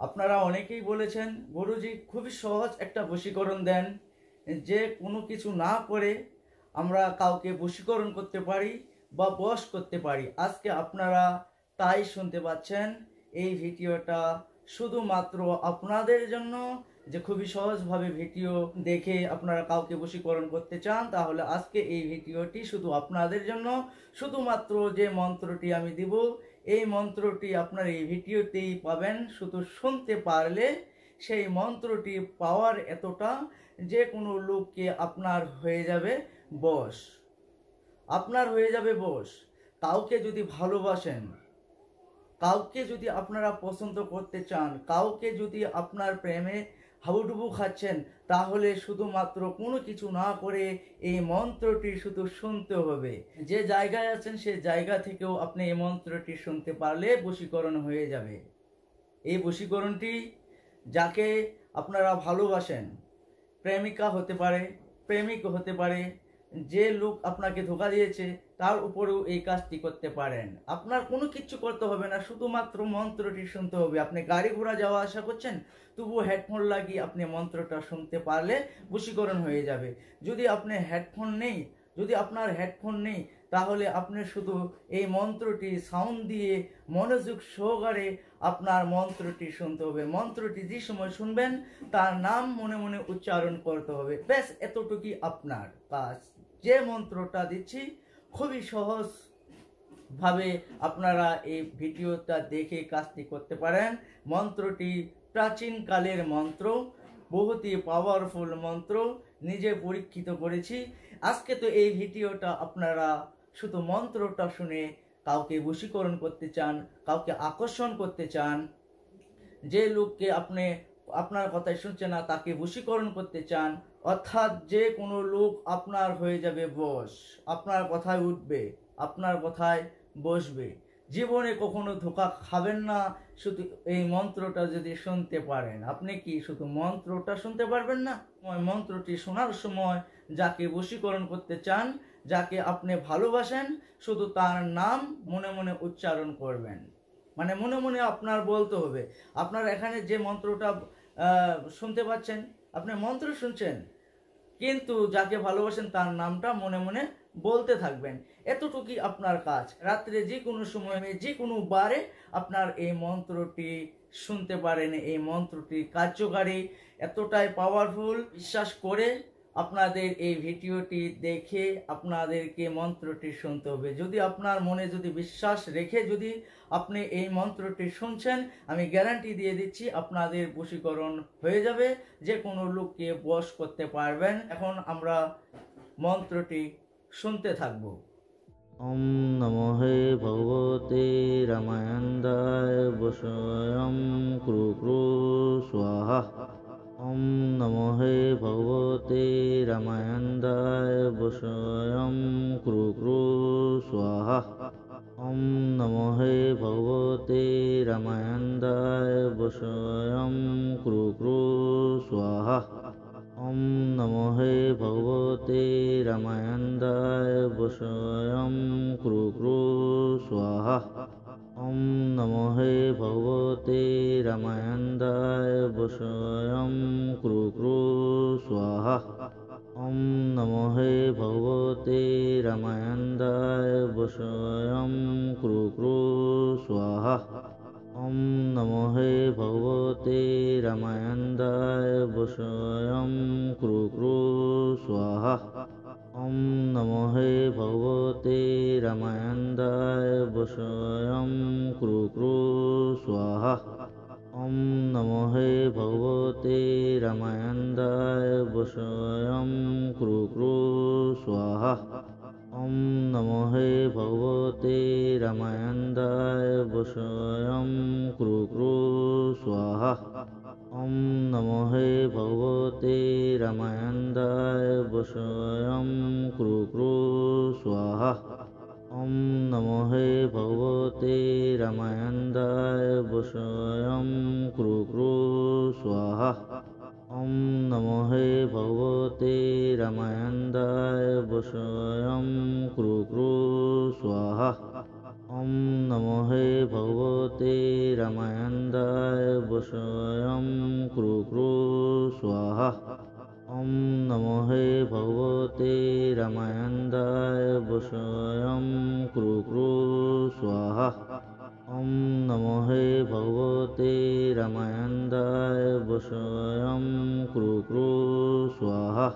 আপনারা অনেকেই বলেছেন গুরুজি খুবই সহজ একটা বশীকরণ দেন, যে কোনো কিছু না করে আমরা কাউকে বশীকরণ করতে পারি বা বশ করতে পারি। আজকে আপনারা তাই শুনতে পাচ্ছেন। এই ভিডিওটা শুধুমাত্র আপনাদের জন্য, যে খুবই সহজভাবে ভিডিও দেখে আপনারা কাউকে বশীকরণ করতে চান, তাহলে আজকে এই ভিডিওটি শুধু আপনাদের জন্য। শুধুমাত্র যে মন্ত্রটি আমি দিব, এই মন্ত্রটি আপনার এই ভিডিওতেই পাবেন। শুধু শুনতে পারলে সেই মন্ত্রটি পাওয়ার এতটা, যে কোনো লোককে আপনার হয়ে যাবে বশ। আপনার হয়ে যাবে বশ। কাউকে যদি ভালোবাসেন, কাউকে যদি আপনারা পছন্দ করতে চান, কাউকে যদি আপনার প্রেমে হাবুডুবু খাচ্ছেন, তাহলে শুধুমাত্র কোনো কিছু না করে এই মন্ত্রটি শুধু শুনতে হবে। যে জায়গায় আছেন সে জায়গা থেকেও আপনি এই মন্ত্রটি শুনতে পারলে বশীকরণ হয়ে যাবে। এই বশীকরণটি যাকে আপনারা ভালোবাসেন, প্রেমিকা হতে পারে, প্রেমিক হতে পারে, যে লোক আপনাকে ধোঁকা দিয়েছে তার উপরেও এই কাজটি করতে পারেন। আপনার কোনো কিছু করতে হবে না, শুধুমাত্র মন্ত্রটি শুনতে হবে। আপনি গাড়ি ঘোড়া যাওয়া আসা করছেন, তবুও হেডফোন লাগিয়ে আপনি মন্ত্রটা শুনতে পারলে বশীকরণ হয়ে যাবে। যদি আপনি হেডফোন নেই, যদি আপনার হেডফোন নেই, তাহলে আপনি শুধু এই মন্ত্রটি সাউন্ড দিয়ে মনোযোগ সহকারে আপনার মন্ত্রটি শুনতে হবে। মন্ত্রটি যে সময় শুনবেন তার নাম মনে মনে উচ্চারণ করতে হবে। ব্যাস এতটুকুই আপনার কাজ। যে মন্ত্রটা দিচ্ছি খুবই সহজ ভাবে আপনারা এই ভিডিওটা দেখে কাজটি করতে পারেন। মন্ত্রটি প্রাচীন কালের মন্ত্র, বহুতই পাওয়ারফুল মন্ত্র, নিজে পরীক্ষিত করেছি। আজকে তো এই ভিডিওটা আপনারা শুধু মন্ত্রটা শুনে কাউকে বশীকরণ করতে চান, কাউকে আকর্ষণ করতে চান, যে লোককে আপনি আপনার কথাই শুনছে না তাকে বশীকরণ করতে চান, অর্থাৎ যে কোনো লোক আপনার হয়ে যাবে বশ, আপনার কথায় উঠবে, আপনার কথায় বসবে। জীবনে কখনো ধোঁকা খাবেন না শুধু এই মন্ত্রটা যদি শুনতে পারেন। আপনি কি শুধু মন্ত্রটা শুনতে পারবেন না? মন্ত্রটি শোনার সময় যাকে বশীকরণ করতে চান, যাকে আপনি ভালোবাসেন, শুধু তার নাম মনে মনে উচ্চারণ করবেন। মানে মনে মনে আপনার বলতে হবে। আপনার এখানে যে মন্ত্রটা শুনতে পাচ্ছেন, আপনি মন্ত্র শুনছেন, কিন্তু যাকে ভালোবাসেন তার নামটা মনে মনে বলতে থাকবেন। এতটুকুই আপনার কাজ। রাত্রে যে কোনো সময়, যে কোনো বারে আপনার এই মন্ত্রটি শুনতে পারেন। এই মন্ত্রটি কার্যকারী, এতটাই পাওয়ারফুল। বিশ্বাস করে আপনাদের এই ভিডিওটি দেখে আপনাদেরকে মন্ত্রটি শুনতে হবে। যদি আপনার মনে যদি বিশ্বাস রেখে যদি আপনি এই মন্ত্রটি শুনছেন, আমি গ্যারান্টি দিয়ে দিচ্ছি আপনাদের বশীকরণ হয়ে যাবে, যে কোনো লোককে বশ করতে পারবেন। এখন আমরা মন্ত্রটি শুনতে থাকব। ওম নমো হে ভগবতে রামায়ন্দায় বশয়ং ক্রু ক্রু স্বাহা। ওম নমো হে ভগবতে রামায়ন্দায় বশয়ং ক্রু ক্রু স্বাহা। ওম নমো হে ভগবতে রামায়ন্দায় বশয়ং ক্রু ক্রু স্বাহা। ওম নমো হে ভগবতে রামায়ন্দায় বশয়ং ক্রু ক্রু স্বাহা। ওম নমো হে ভগবতে রামায়ন্দায় বশয়ং ক্রু ক্রু স্বাহা। ওম নমো হে ভগবতে রামায়ন্দায় বশয়ং ক্রু ক্রু স্বাহা। ওম নমো হে ভগবতে রামায়ন্দায় বশয়ং ক্রু ক্রু স্বাহা। ওম নমো হে ভগবতে রামায়ন্দায় বশয়ং ক্রু ক্রু স্বাহা। ওম নমো হে ভগবতে রামায়ন্দায় বশয়ং ক্রু ক্রু স্বাহা। ওম নমো হে ভগবতে রামায়ন্দায় বশয়ং ক্রু ক্রু স্বাহা। ওম নমো হে ভগবতে রামায়ন্দায় বশয়ং ক্রু ক্রু স্বাহা। ওম নমো হে ভগবতে রামায়ন্দায় বশয়ং ক্রু ক্রু স্বাহা। ওম নমো হে ভগবতে রামায়ন্দায় বশয়ং ক্রু ক্রু স্বাহা। ওম নমো হে ভগবতে রামায়ন্দায় वशयं कृ कृ स्वाहा ॐ नमो हे भगवते रामायन्दाय वशयं कृ कृ स्वाहा ॐ नमो हे भगवते रामायन्दाय वशयं कृ कृ स्वाहा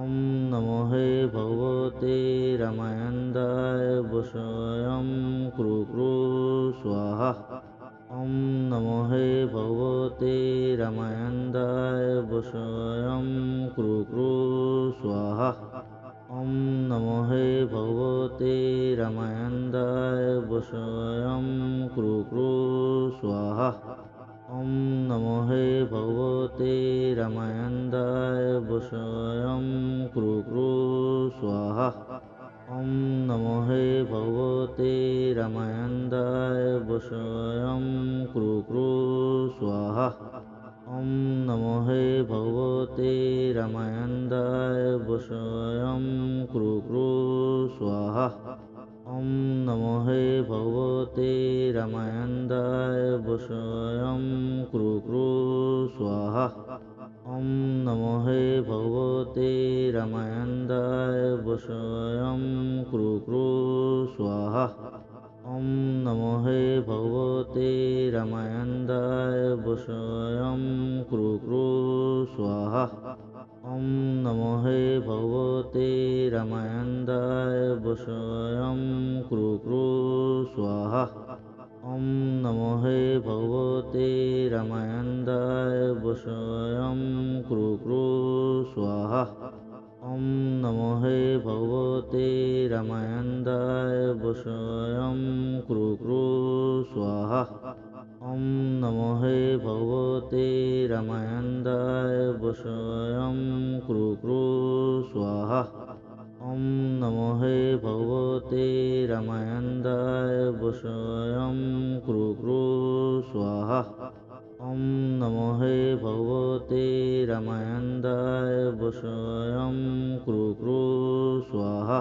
ॐ नमो हे भगवते रामायन्दाय वशयं कृ कृ स्वाहा ॐ नमो हे भगवते रामायन्दाय वशयं कृ कृ स्वाहा ॐ नमो हे भगवते रामायन्दाय वशयं कृ कृ स्वाहा ॐ नमो हे भगवते रामायन्दाय वशयं कृ कृ स्वाहा ॐ नमो हे भगवते रामायन्दाय वशयं कृ कृ स्वाहा ॐ नमो हे भगवते रामायन्दाय वशयं कृ कृ स्वाहा ॐ नमो हे भगवते रामायन्दाय वशयं कृ कृ स्वाहा ॐ नमो हे भगवते रामायन्दाय वशयं कृ कृ स्वाहा ॐ नमो हे भगवते रामायन्दाय वशयं कृ कृ स्वाहा ॐ नमो हे भगवते रामायन्दाय वशयं कृ कृ स्वाहा ॐ नमो हे भगवते रामायन्दाय वशयं कृ कृ स्वाहा ॐ नमो हे भगवते रामायन्दाय वशयं कृ कृ स्वाहा ॐ नमो हे भगवते रामायन्दाय वशयं कृ कृ स्वाहा ॐ नमो हे भगवते रामायन्दाय वशयं कृ कृ स्वाहा ॐ नमो हे भगवते रामायन्दाय वशयं कृ कृ स्वाहा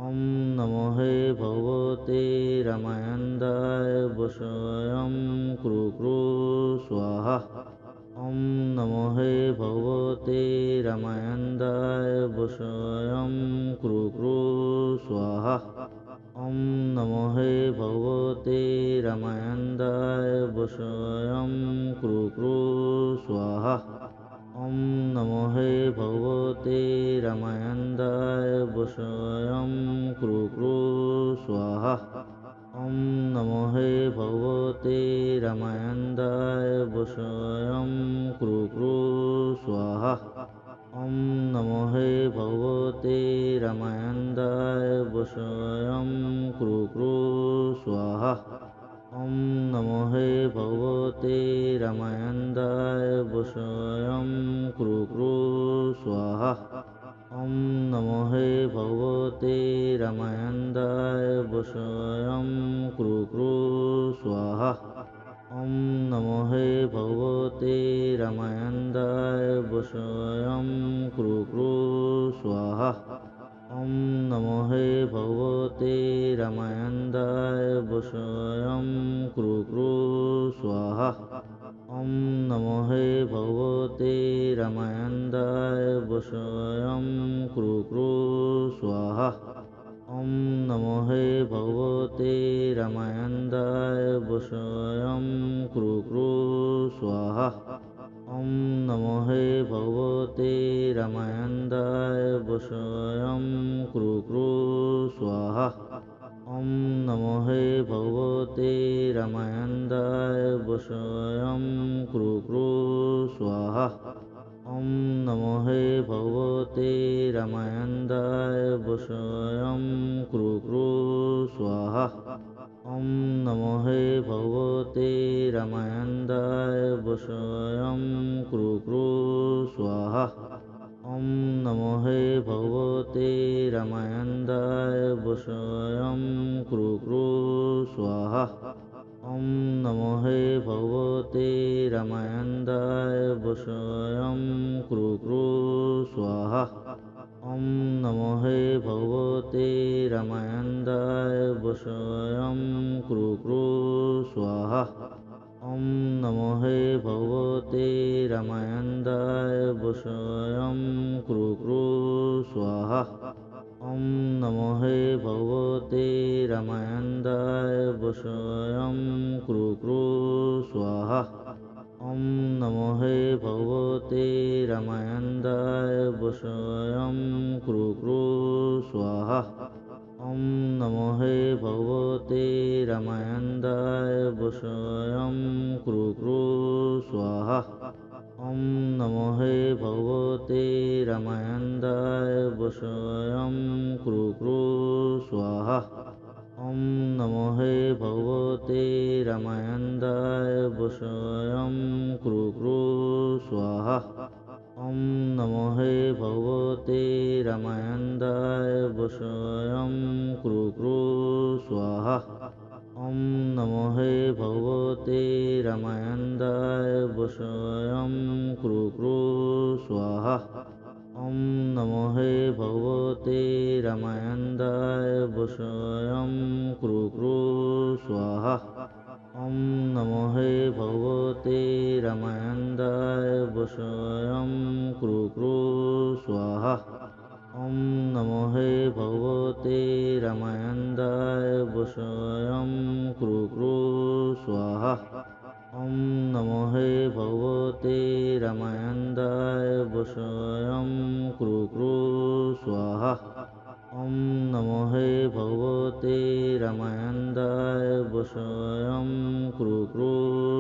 ॐ नमो हे भगवते रामायन्दाय वशयं कृ कृ स्वाहा ॐ नमो हे भगवते रामायन्दाय वशयं कृ कृ स्वाहा ॐ नमो हे भगवते रामायन्दाय वशयं कृ कृ स्वाहा ॐ नमो हे भगवते रामायन्दाय वशयं कृ कृ स्वाहा ॐ नमो हे भगवते रामायन्दाय वशयं कृ कृ स्वाहा ॐ नमो हे भगवते रामायन्दाय वशयं कृ कृ स्वाहा ॐ नमो हे भगवते रामायन्दाय वशयं कृ कृ स्वाहा ॐ नमो हे भगवते रामायन्दाय वशयं कृ कृ स्वाहा ॐ नमो हे भगवते रामायन्दाय वशयं कृ कृ स्वाहा ॐ नमो हे भगवते रामायन्दाय वशयं कृ कृ स्वाहा ॐ नमो हे भगवते रामायन्दाय वशयं कृ कृ स्वाहा ॐ नमो हे भगवते रामायन्दाय वशयं कृ कृ स्वाहा ॐ नमो हे भगवते रामायन्दाय वशयं कृ कृ स्वाहा ॐ नमो हे भगवते रामायन्दाय वशयं कृ कृ स्वाहा ॐ नमो हे भगवते रामायन्दाय वशयं कृ कृ स्वाहा ॐ नमो हे भगवते रामायन्दाय वशयं कृ कृ स्वाहा ॐ नमो हे भगवते रामायन्दाय वशयं कृ कृ स्वाहा ॐ नमो हे भगवते रामायन्दाय वशयं कृ कृ स्वाहा ॐ नमो हे भगवते रामायन्दाय वशयं कृ कृ स्वाहा ॐ नमो हे भगवते रामायन्दाय वशयं कृ स्वाहा ॐ नमो हे भगवते रामायन्दाय वशयं कृ स्वाहा ॐ नमो हे भगवते रामायन्दाय वशयं कृ स्वाहा ॐ नमो हे भगवते रामायन्दाय वशयं कृ स्वाहा ॐ नमो हे भगवते रामायन्दाय वशयं कृ स्वाहा ॐ नमो हे भगवते रामायन्दाय वशयं कृ स्वाहा ॐ नमो हे भगवते रामायन्दाय वशयं कृ स्वाहा ॐ नमो हे भगवते रामायन्दाय वशयं कृ स्वाहा ॐ नमो हे भगवते रामायन्दाय वशयं कृ स्वाहा ॐ नमो हे भगवते रामायन्दाय वशयं कृ स्वाहा ॐ नमो हे भगवते रामायन्दाय वशयं कृ स्वाहा ॐ नमो हे भगवते रामायन्दाय वशयं कृ स्वाहा ॐ नमो हे भगवते रामायन्दाय वशयं कृ स्वाहा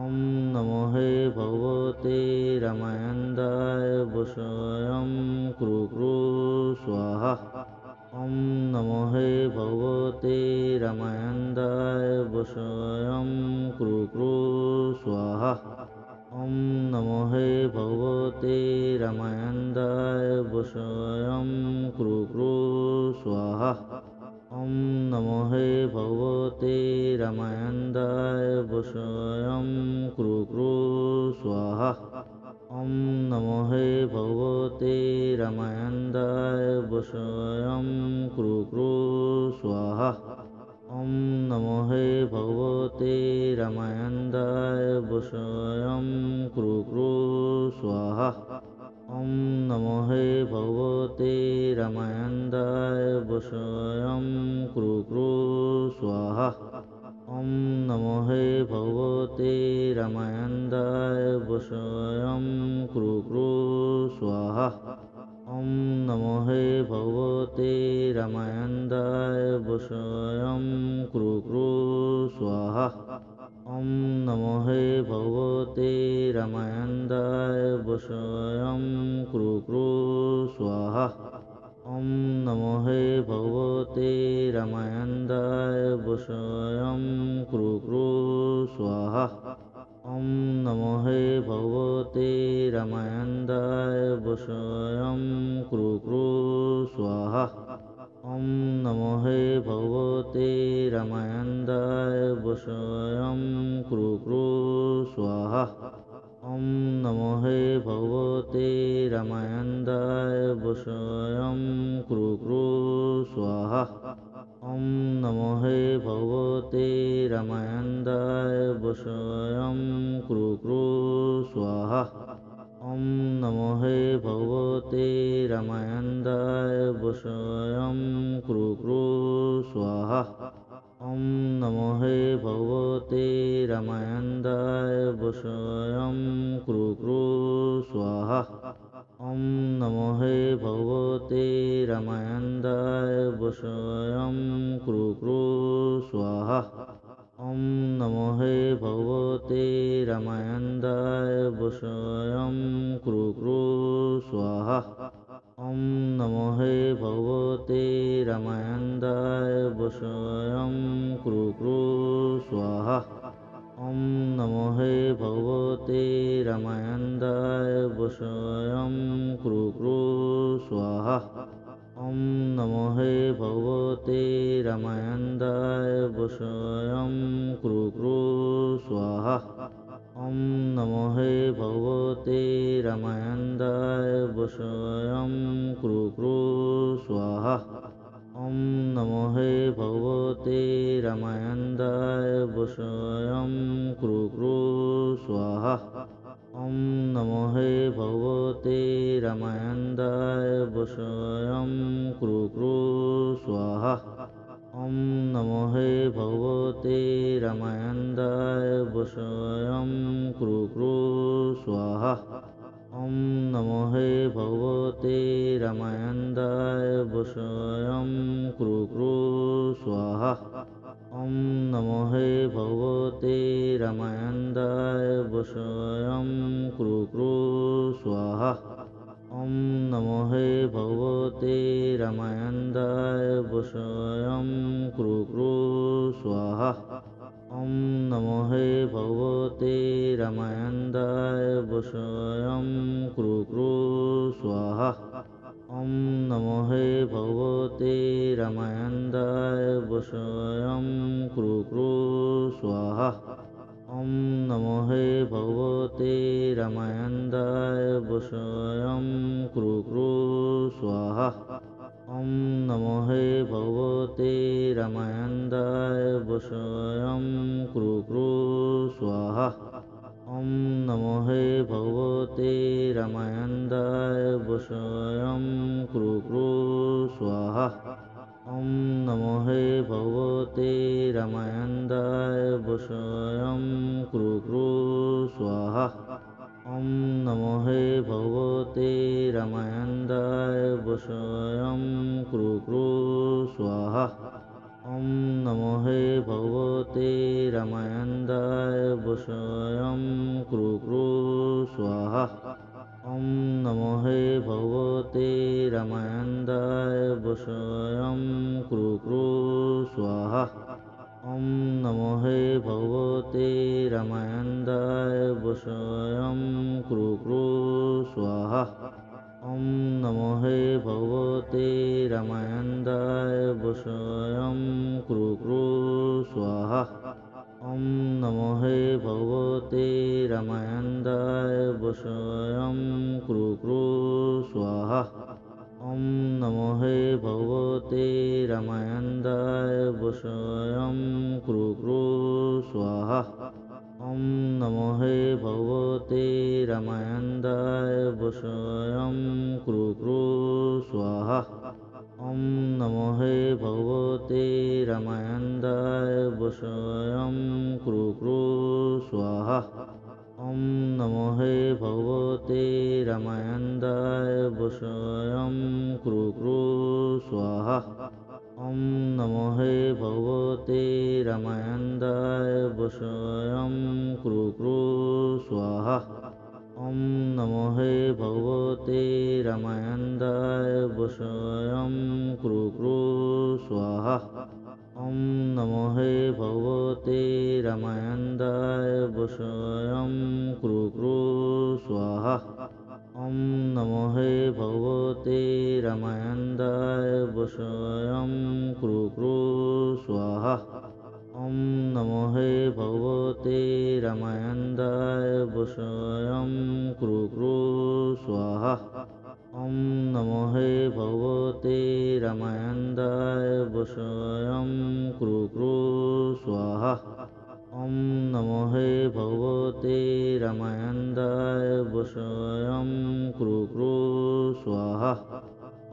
ॐ नमो हे भगवते रामायन्दाय वशयं कृ स्वाहा ॐ नमो हे भगवते रामायन्दाय वशयं कृ स्वाहा ॐ नमो हे भगवते रामायन्दाय वशयं कृ स्वाहा ॐ नमो हे भगवते रामायन्दाय वशयं कृ स्वाहा ॐ नमो हे भगवते रामायन्दाय वशयं कृ स्वाहा ॐ नमो हे भगवते रामायन्दाय वशयं कृ स्वाहा ॐ नमो हे भगवते रामायन्दाय वशयं कृ स्वाहा ॐ नमो हे भगवते रामायन्दाय वशयं कृ स्वाहा ॐ नमो हे भगवते रामायन्दाय वशयं कृ स्वाहा ॐ नमो हे भगवते रामायन्दाय वशयं कृ स्वाहा ॐ नमो हे भगवते रामायन्दाय वशयं कृ स्वाहा ॐ नमो हे भगवते रामायन्दाय वशयं कृ स्वाहा ॐ नमो हे भगवते रामायन्दाय वशयं कृ स्वाहा ॐ नमो हे भगवते रामायन्दाय वशयं कृ स्वाहा ॐ नमो हे भगवते रामायन्दाय वशयं कृ स्वाहा ॐ नमो हे भगवते रामायन्दाय वशयं कृ स्वाहा ॐ नमो हे भगवते रामायन्दाय वशयं कृ स्वाहा ॐ नमो हे भगवते रामायन्दाय वशयं कृ स्वाहा ॐ नमो हे भगवते रामायन्दाय वशयं कृ स्वाहा ॐ नमो हे भगवते रामायन्दाय वशयं कृ स्वाहा ॐ नमो हे भगवते रामायन्दाय वशयं कृ स्वाहा ॐ नमो हे भगवते रामायन्दाय वशयं कृ स्वाहा ॐ नमो हे भगवते रामायन्दाय वशयं कृ स्वाहा ॐ नमो हे भगवते रामायन्दाय वशयं स्वाहा ॐ नमो हे भगवते रामायन्दाय वशयं कृ स्वाहा ॐ नमो हे भगवते रामायन्दाय वशयं कृ स्वाहा ॐ नमो हे भगवते रामायन्दाय वशयं कृ स्वाहा ॐ नमो हे भगवते रामायन्दाय वशयं कृ स्वाहा ॐ नमो हे भगवते रामायन्दाय वशयं कृ स्वाहा ॐ नमो हे भगवते रामायन्दाय वशयं कृ स्वाहा ॐ नमो हे भगवते रामायन्दाय वशयं कृ स्वाहा ॐ नमो हे भगवते रामायन्दाय वशयं कृ स्वाहा ॐ नमो हे भगवते रामायन्दाय वशयं कृ स्वाहा ॐ नमो हे भगवते रामायन्दाय वशयं कृ स्वाहा ॐ नमो हे भगवते रामायन्दाय वशयं कृ स्वाहा ॐ नमो हे भगवते रामायन्दाय वशयं कृ स्वाहा ॐ नमो हे भगवते रामायन्दाय वशयं कृ स्वाहा ॐ नमो हे भगवते रामायन्दाय वशयं कृ स्वाहा ॐ नमो हे भगवते रामायन्दाय वशयं कृ स्वाहा ॐ नमो हे भगवते रामायन्दाय वशयं कृ स्वाहा ॐ नमो हे भगवते रामायन्दाय वशयं कृ स्वाहा ॐ नमो हे भगवते रामायन्दाय वशयं कृ स्वाहा ॐ नमो हे भगवते रामायन्दाय वशयं कृ स्वाहा ॐ नमो हे भगवते रामायन्दाय वशयं कृ स्वाहा ॐ नमो हे भगवते रामायन्दाय वशयं कृ स्वाहा ॐ नमो हे भगवते रामायन्दाय वशयं कृ स्वाहा ॐ नमो हे भगवते रामायन्दाय वशयं कृ स्वाहा ॐ नमो हे भगवते रामायन्दाय वशयं कृ स्वाहा ॐ नमो हे भगवते रामायन्दाय वशयं कृ स्वाहा ॐ नमो हे भगवते रामायन्दाय वशयं कृ स्वाहा ॐ नमो हे भगवते रामायन्दाय वशयं कृ स्वाहा ॐ नमो हे भगवते रामायन्दाय वशयं कृ स्वाहा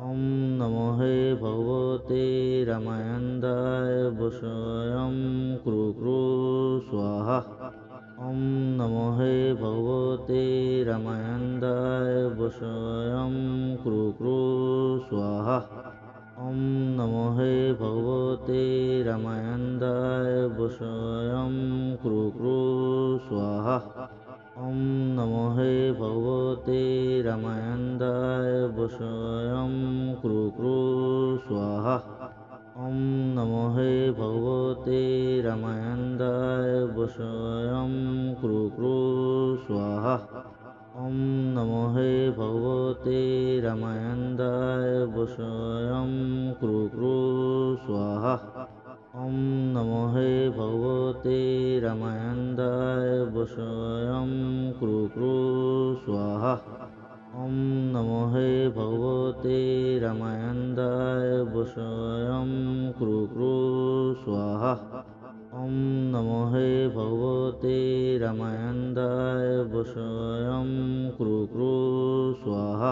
ॐ नमो हे भगवते रामायन्दाय वशयं कृ स्वाहा ॐ नमो हे भगवते रामायन्दाय वशयं कृ स्वाहा ॐ नमो हे भगवते रामायन्दाय वशयं कृ स्वाहा ॐ नमो हे भगवते रामायन्दाय वशयं कृ स्वाहा ॐ नमो हे भगवते रामायन्दाय वशयं कृ स्वाहा ॐ नमो हे भगवते रामायन्दाय वशयं कृ स्वाहा ॐ नमो हे भगवते रामायन्दाय वशयं कृ स्वाहा ॐ नमो हे भगवते रामायन्दाय वशयं कृ स्वाहा ॐ नमो हे भगवते रामायन्दाय वशयं कृ कृ स्वाहा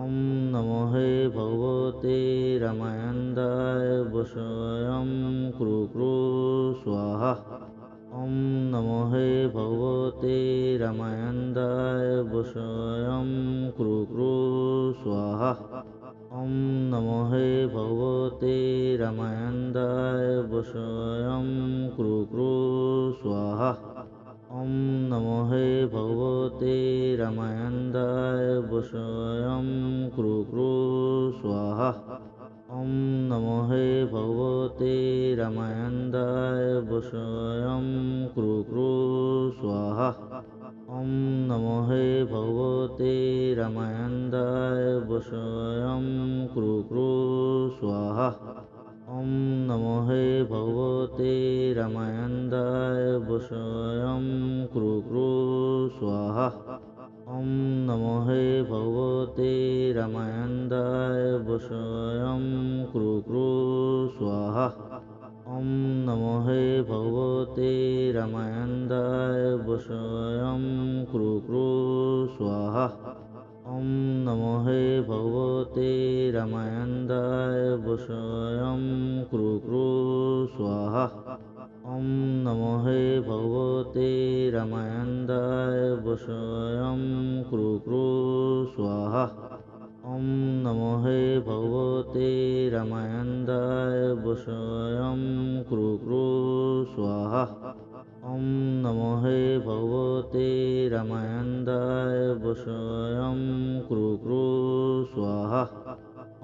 ॐ नमो हे भगवते रामायन्दाय वशयं कृ कृ स्वाहा ॐ नमो हे भगवते रामायन्दाय वशयं कृ कृ स्वाहा ॐ नमो हे भगवते रामायन्दाय वशयं कृ कृ स्वाहा ॐ नमो हे भगवते रामायन्दाय वशयं कृ कृ स्वाहा ॐ नमो हे भगवते रामायन्दाय वशयं कृ कृ स्वाहा ॐ नमो हे भगवते रामायन्दाय वशयं कृ कृ स्वाहा ॐ नमो हे भगवते रामायन्दाय वशयं कृ कृ स्वाहा ॐ नमो हे भगवते रामायन्दाय वशयं कृ कृ स्वाहा ॐ नमो हे भगवते रामायन्दाय वशयं कृ कृ स्वाहा ॐ नमो हे भगवते रामायन्दाय वशयं कृ कृ स्वाहा ॐ नमो हे भगवते रामायन्दाय वशयं कृ कृ स्वाहा ॐ नमो हे भगवते रामायन्दाय वशयं कृ कृ स्वाहा ॐ नमो हे भगवते रामायन्दाय वशयं कृ कृ स्वाहा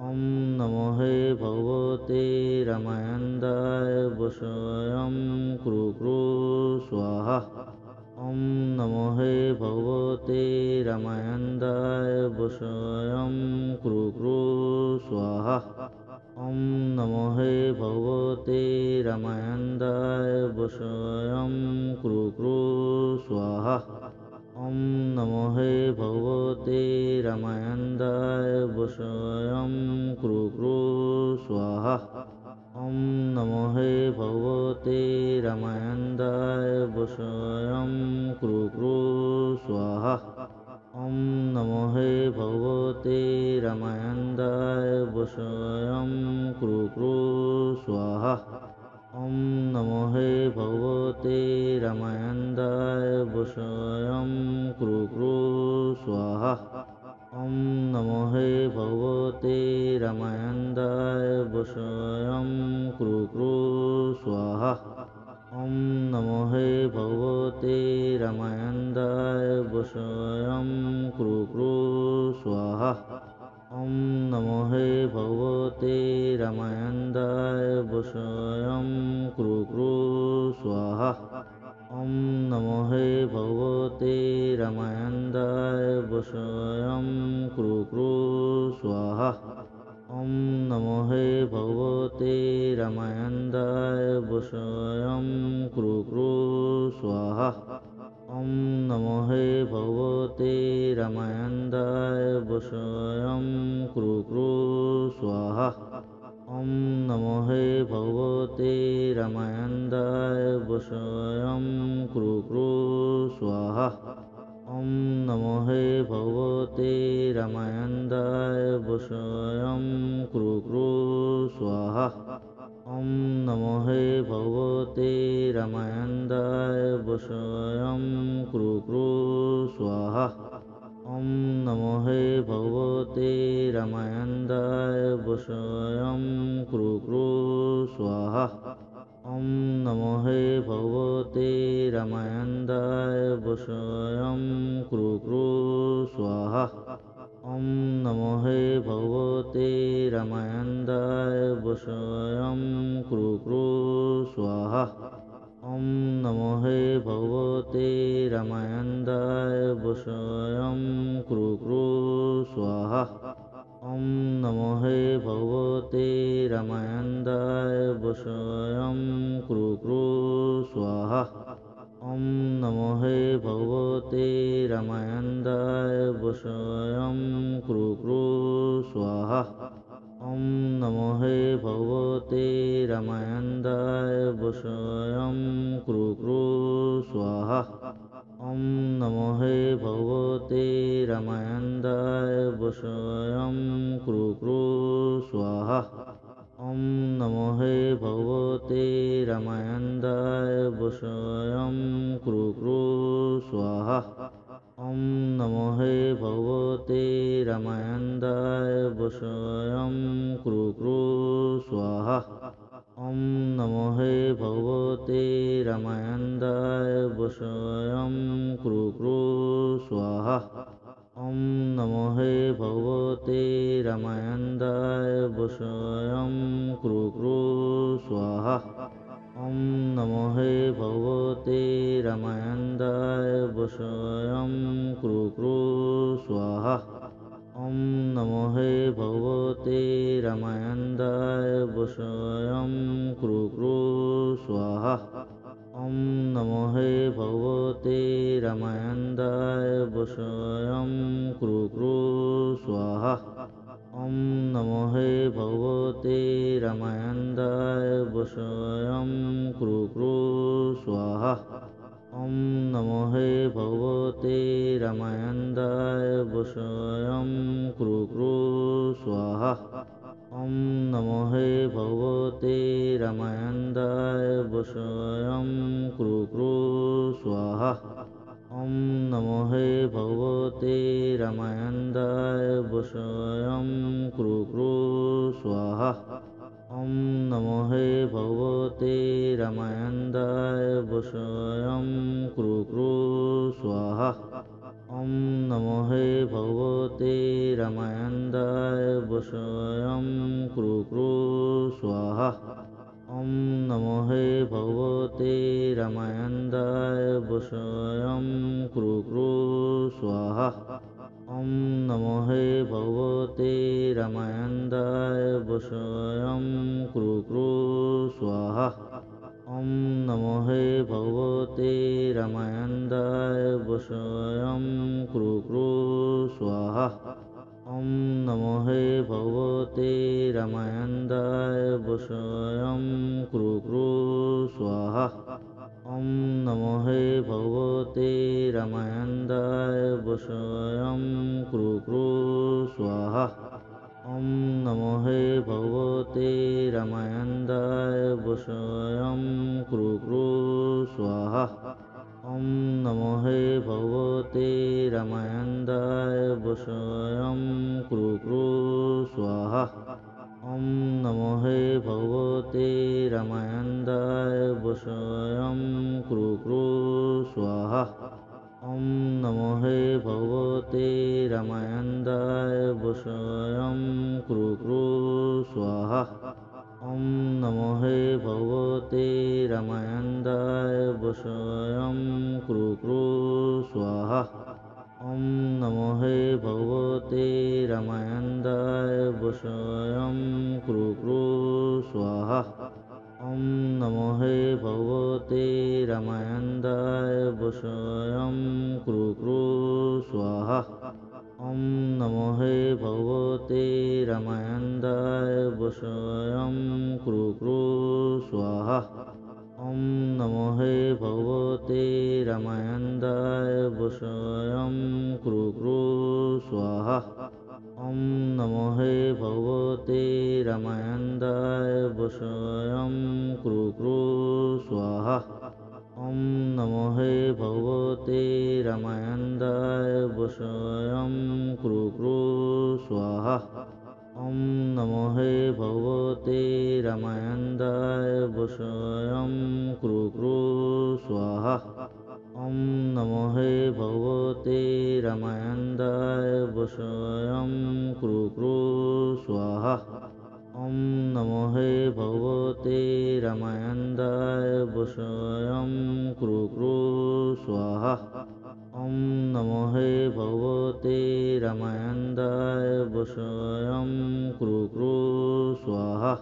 ॐ नमो हे भगवते रामायन्दाय वशयं कृ कृ स्वाहा ॐ नमो हे भगवते रामायन्दाय वशयं कृ कृ स्वाहा ॐ नमो हे भगवते रामायन्दाय वशयं कृ कृ स्वाहा ॐ नमो हे भगवते रामायन्दाय वशयं कृ कृ स्वाहा ॐ नमो हे भगवते रामायन्दाय वशयं कृ कृ स्वाहा ॐ नमो हे भगवते रामायन्दाय वशयं कृ कृ स्वाहा ॐ नमो हे भगवते रामायन्दाय वशयं कृ कृ स्वाहा ॐ नमो हे भगवते रामायन्दाय वशयं कृ कृ स्वाहा ॐ नमो हे भगवते रामायन्दाय वशयं कृ कृ स्वाहा ॐ नमो हे भगवते रामायन्दाय वशयं कृ कृ स्वाहा ॐ नमो हे भगवते रामायन्दाय वशयं कृ कृ स्वाहा ॐ नमो हे भगवते रामायन्दाय वशयं कृ कृ स्वाहा ॐ नमो हे भगवते रामायन्दाय वशयं कृ कृ स्वाहा ॐ नमो हे भगवते रामायन्दाय वशयं कृ कृ स्वाहा ॐ नमो हे भगवते रामायन्दाय वशयं कृ कृ स्वाहा ॐ नमो हे भगवते रामायन्दाय वशयं कृ कृ स्वाहा ॐ नमो हे भगवते रामायन्दाय वशयं कृ कृ स्वाहा ॐ नमो हे भगवते रामायन्दाय वशयं कृ कृ स्वाहा ॐ नमो हे भगवते रामायन्दाय वशयं कृ कृ स्वाहा ॐ नमो हे भगवते रामायन्दाय वशयं कृ कृ स्वाहा ॐ नमो हे भगवते रामायन्दाय वशयं कृ कृ स्वाहा ॐ नमो हे भगवते रामायन्दाय वशयं कृ कृ स्वाहा ॐ नमो हे भगवते रामायन्दाय वशयं कृ कृ स्वाहा বশয়ং ক্রু ক্রু স্বাহা। ওম নমো হে ভগবতে রামায়ন্দায় বশয়ং ক্রু ক্রু স্বাহা। ওম নমো হে ভগবতে রামায়ন্দায় বশয়ং ক্রু ক্রু স্বাহা। ওম নমো হে ভগবতে রামায়ন্দায় বশয়ং ক্রু ক্রু স্বাহা। ওম নমো হে ভগবতে রামায়ন্দায় বশয়ং ক্রু ক্রু স্বাহা। ওম নমো হে ভগবতে রামায়ন্দায় বশয়ং ক্রু ক্রু স্বাহা। ওম নমো হে ভগবতে রামায়ন্দায় বশয়ং ক্রু ক্রু স্বাহা। ওম নমো হে ভগবতে রামায়ন্দায় বশয়ং ক্রু ক্রু স্বাহা। ওম নমো হে ভগবতে রামায়ন্দায় বশয়ং ক্রু ক্রু স্বাহা। ওম নমো হে ভগবতে রামায়ন্দায় বশয়ং ক্রু ক্রু স্বাহা। ওম নমো হে ভগবতে রামায়ন্দায় বশয়ং ক্রু ক্রু স্বাহা। ওম নমো হে ভগবতে রামায়ন্দায় বশয়ং ক্রু ক্রু স্বাহা। ওম নমো হে ভগবতে রামায়ন্দায় বশয়ং ক্রু ক্রু স্বাহা। ওম নমো হে ভগবতে রামায়ন্দায় বশয়ং ক্রু ক্রু স্বাহা। ওম নমো হে ভগবতে রামায়ন্দায় বশয়ং ক্রু ক্রু স্বাহা। ওম নমো হে ভগবতে রামায়ন্দায় বশয়ং ক্রু ক্রু স্বাহা। ওম নমো হে ভগবতে রামায়ন্দায় বশয়ং ক্রু ক্রু স্বাহা। ওম নমো হে ভগবতে রামায়ন্দায় বশয়ং ক্রু ক্রু স্বাহা। ওম নমো হে ভগবতে রামায়ন্দায় বশয়ং ক্রু ক্রু স্বাহা। ওম নমো হে ভগবতে রামায়ন্দায় বশয়ং ক্রু ক্রু স্বাহা। ওম নমো হে ভগবতে রামায়ন্দায় বশয়ং ক্রু ক্রু স্বাহা। ওম নমো হে ভগবতে রামায়ন্দায় বশয়ং ক্রু ক্রু স্বাহা। ওম নমো হে ভগবতে রামায়ন্দায় বশয়ং ক্রু ক্রু স্বাহা। ওম নমো হে ভগবতে রামায়ন্দায় বশয়ং ক্রু ক্রু স্বাহা। ওম নমো হে ভগবতে রামায়ন্দায় বশয়ং ক্রু ক্রু স্বাহা। ওম নমো হে ভগবতে রামায়ন্দায় বশয়ং ক্রু ক্রু স্বাহা। ওম নমো হে ভগবতে রামায়ন্দায় বশয়ং ক্রু ক্রু স্বাহা। ওম নমো হে ভগবতে রামায়ন্দায় বশয়ং ক্রু ক্রু স্বাহা। ওম নমো হে ভগবতে রামায়ন্দায় বশয়ং ক্রু ক্রু স্বাহা। ওম নমো হে ভগবতে রামায়ন্দায় বশয়ং ক্রু ক্রু স্বাহা। ওম নমো হে ভগবতে রামায়ন্দায় বশয়ং ক্রু ক্রু স্বাহা। ওম নমো হে ভগবতে রামায়ন্দায় বশয়ং ক্রু ক্রু স্বাহা। ওম নমো হে ভগবতে রামায়ন্দায় বশয়ং ক্রু ক্রু স্বাহা। ওম নমো হে ভগবতে রামায়ন্দায় বশয়ং ক্রু ক্রু স্বাহা।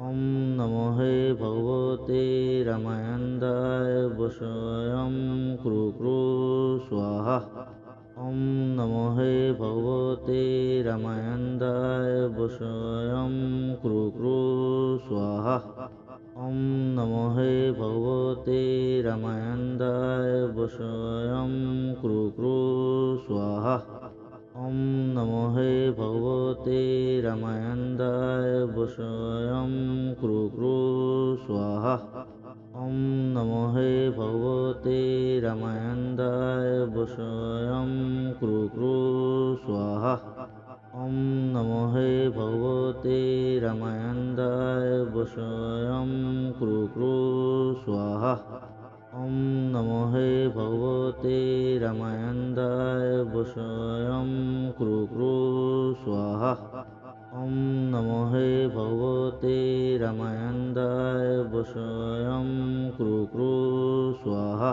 ওম নমো হে ভগবতে রামায়ন্দায় বশয়ং ক্রু ক্রু স্বাহা। ওম নমো হে ভগবতে রামায়ন্দায় বশয়ং ক্রু ক্রু স্বাহা। ওম নমো হে ভগবতে রামায়ন্দায় বশয়ং ক্রু ক্রু স্বাহা। ॐ नमो हे भगवते रामायन्दाय वशयं कृ कृ स्वाहा ॐ नमो हे भगवते रामायन्दाय वशयं कृ कृ स्वाहा ॐ नमो हे भगवते रामायन्दाय वशयं कृ कृ स्वाहा ॐ नमो हे भगवते रामायन्दाय वशयं कृ कृ स्वाहा ॐ नमो हे भगवते रामायन्दाय वशयं कृ कृ स्वाहा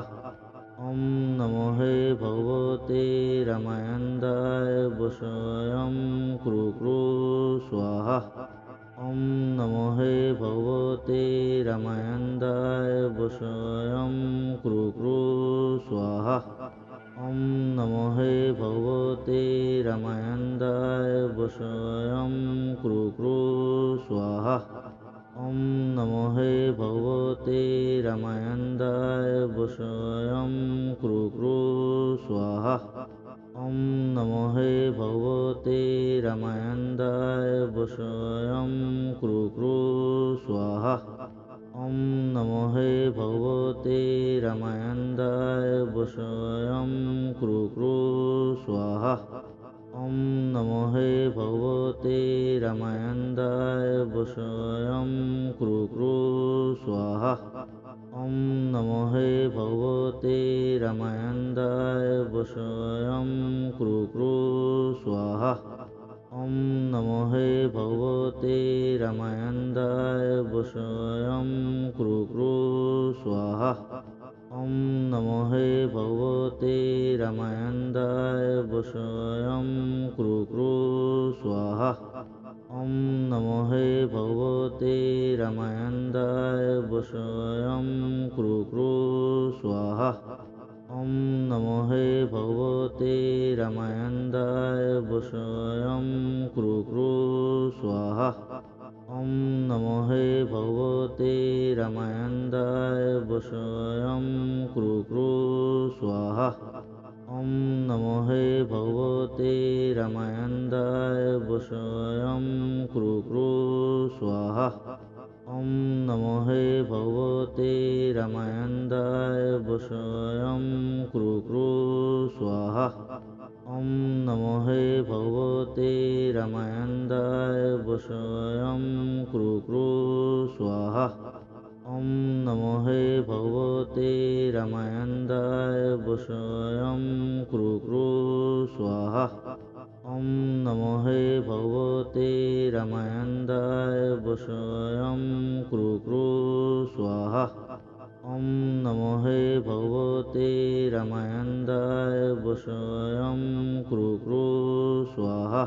ॐ नमो हे भगवते रामायन्दाय वशयं कृ कृ स्वाहा ॐ नमो हे भगवते रामायन्दाय वशयं कृ कृ स्वाहा ॐ नमो हे भगवते रामायन्दाय वशयं कृ कृ स्वाहा ॐ नमो हे भगवते रामायन्दाय वशयं कृ कृ स्वाहा ॐ नमो हे भगवते रामायन्दाय वशयं कृ कृ स्वाहा ॐ नमो हे भगवते रामायन्दाय वशयं कृ कृ स्वाहा ॐ नमो हे भगवते रामायन्दाय वशयं कृ कृ स्वाहा ॐ नमो हे भगवते रामायन्दाय वशयं कृ कृ स्वाहा ॐ नमो हे भगवते रामायन्दाय वशयं कृ कृ स्वाहा ॐ नमो हे भगवते रामायन्दाय वशयं कृ कृ स्वाहा ॐ नमो हे भगवते रामायन्दाय वशयं कृ कृ स्वाहा ॐ नमो हे भगवते रामायन्दाय वशयं कृ कृ स्वाहा ॐ नमो हे भगवते रामायन्दाय वशयं कृ कृ स्वाहा ॐ नमो हे भगवते रामायन्दाय वशयं कृ कृ स्वाहा ॐ नमो हे भगवते रामायन्दाय वशयं कृ कृ स्वाहा ॐ नमो हे भगवते रामायन्दाय वशयं कृ कृ स्वाहा ॐ नमो हे भगवते रामायन्दाय वशयं कृ कृ स्वाहा ॐ नमो हे भगवते रामायन्दाय वशयं कृ कृ स्वाहा ॐ नमो हे भगवते रामायन्दाय वशयं कृ कृ स्वाहा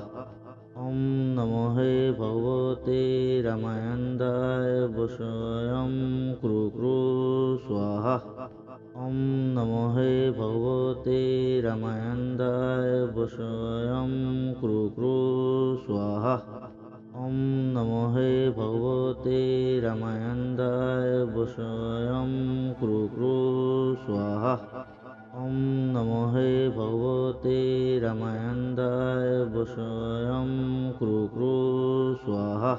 ॐ नमो हे भगवते रामायन्दाय वशयं कृ कृ स्वाहा ॐ नमो हे भगवते रामायन्दाय वशयं कृ कृ स्वाहा ॐ नमो हे भगवते रामायन्दाय वशयं कृ कृ स्वाहा ॐ नमो हे भगवते रामायन्दाय वशयं कृ कृ स्वाहा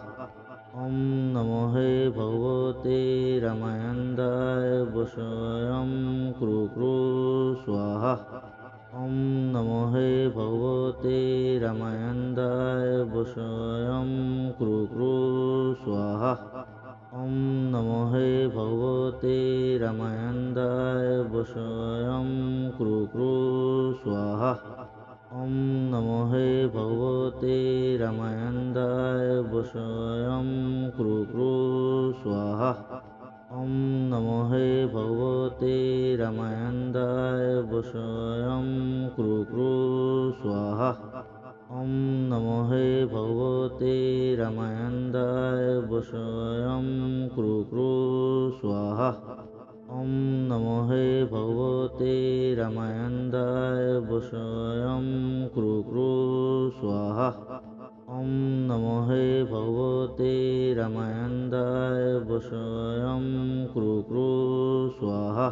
ॐ नमो हे भगवते रामायन्दाय वशयं कृ कृ स्वाहा ॐ नमो हे भगवते रामायन्दाय वशयं कृ कृ स्वाहा ॐ नमो हे भगवते रामायन्दाय वशयं कृ कृ स्वाहा ॐ नमो हे भगवते रामायन्दाय वशयं कृ कृ स्वाहा ॐ नमो हे भगवते रामायन्दाय वशयं कृ कृ स्वाहा ॐ नमो हे भगवते रामायन्दाय वशयं कृ कृ स्वाहा ॐ नमो हे भगवते रामायन्दाय वशयं कृ कृ स्वाहा ॐ नमो हे भगवते रामायन्दाय वशयं कृ कृ स्वाहा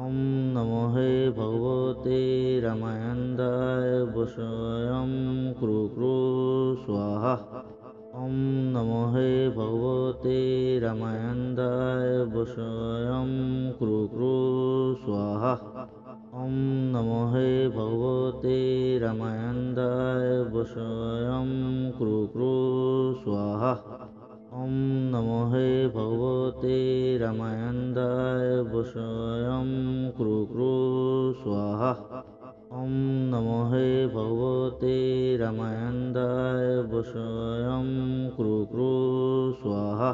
ॐ नमो हे भगवते रामायन्दाय বশয়ং ক্রু ক্রু স্বাহা। ওম নমো হে ভগবতে রামায়ন্দায় বশয়ং ক্রু ক্রু স্বাহা। ওম নমো হে ভগবতে রামায়ন্দায় বশয়ং ক্রু ক্রু স্বাহা। ওম নমো হে ভগবতে রামায়ন্দায় বশয়ং ক্রু ক্রু স্বাহা। ওম নমো হে ভগবতে রামায়ন্দায় বশয়ং ক্রু ক্রু স্বাহা।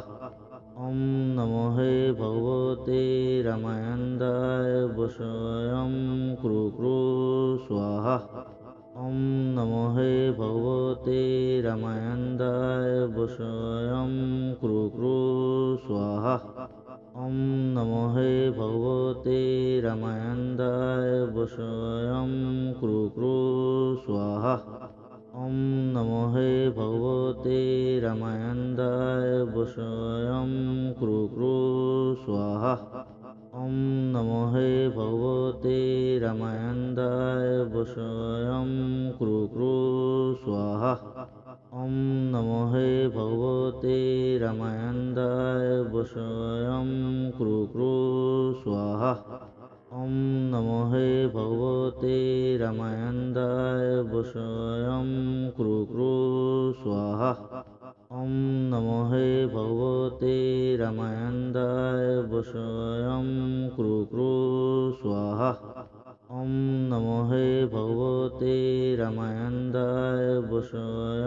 ওম নমো হে ভগবতে রামায়ন্দায় বশয়ং ক্রু ক্রু স্বাহা। ওম নমো হে ভগবতে রামায়ন্দায় বশয়ং ক্রু ক্রু স্বাহা। ওম নমো হে ভগবতে রামায়ন্দায় বশয়ং ক্রু ক্রু স্বাহা। ওম নমো হে ভগবতে রামায়ন্দায় বশয়ং ক্রু ক্রু স্বাহা। ওম নমো হে ভগবতে রামায়ন্দায় বশয়ং ক্রু ক্রু স্বাহা। ওম নমো হে ভগবতে রামায়ন্দায় বশয়ং ক্রু ক্রু স্বাহা। ওম নমো হে ভগবতে রামায়ন্দায় বশয়ং ক্রু ক্রু স্বাহা। ওম নমো হে ভগবতে রামায়ন্দায় বশয়ং ক্রু ক্রু স্বাহা। ওম নমো হে ভগবতে রামায়ন্দায় বশয়ং